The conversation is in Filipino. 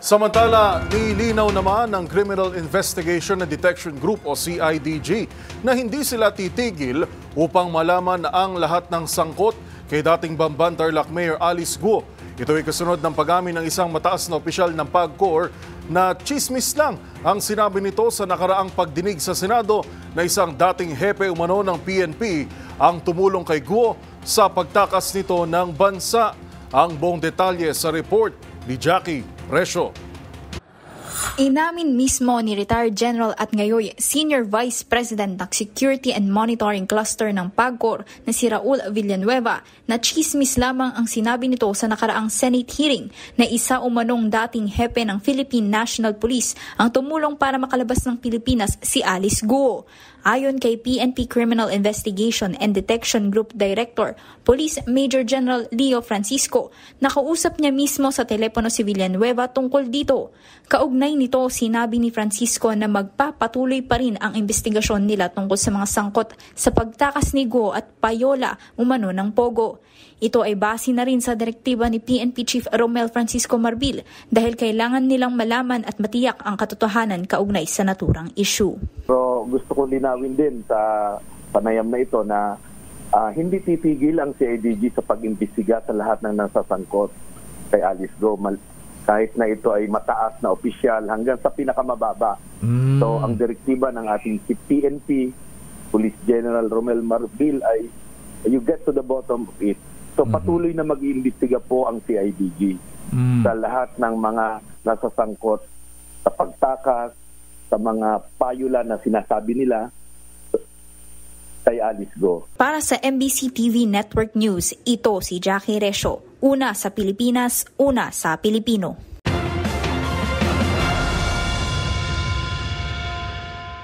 Samantala, nilinaw naman ng Criminal Investigation and Detection Group o CIDG na hindi sila titigil upang malaman ang lahat ng sangkot kay dating Bamban Tarlac Mayor Alice Guo. Ito ay kasunod ng pag-amin ng isang mataas na opisyal ng PAGCOR na chismis lang ang sinabi nito sa nakaraang pagdinig sa Senado na isang dating hepe umano ng PNP ang tumulong kay Guo sa pagtakas nito ng bansa. Ang buong detalye sa report ni Jackie Resyo. Inamin mismo ni retired General at ngayon Senior Vice President ng Security and Monitoring Cluster ng PAGCOR na si Raul Villanueva na chismis lamang ang sinabi nito sa nakaraang Senate hearing na isa umanong dating hepe ng Philippine National Police ang tumulong para makalabas ng Pilipinas si Alice Guo. Ayon kay PNP Criminal Investigation and Detection Group Director, Police Major General Leo Francisco, nakausap niya mismo sa telepono si Villanueva tungkol dito. Kaugnay nito, sinabi ni Francisco na magpapatuloy pa rin ang investigasyon nila tungkol sa mga sangkot sa pagtakas ni Guo at payola umano ng Pogo. Ito ay base na rin sa direktiba ni PNP Chief Romel Francisco Marbil dahil kailangan nilang malaman at matiyak ang katotohanan kaugnay sa naturang issue. So gusto ko linawin din sa panayam na ito na hindi titigil ang CIDG sa pag-imbestiga sa lahat ng nasasangkot kay Alice Guo, kahit na ito ay mataas na opisyal hanggang sa pinakamababa. So ang direktiba ng ating PNP, Police General Romel Marbil ay you get to the bottom of it. So patuloy na mag-iimbestiga po ang CIDG sa lahat ng mga nasasangkot sa pagtakas, sa mga payula na sinasabi nila kay Alice Guo. Para sa MBC TV Network News, ito si Jackie Resyo. Una sa Pilipinas, una sa Pilipino.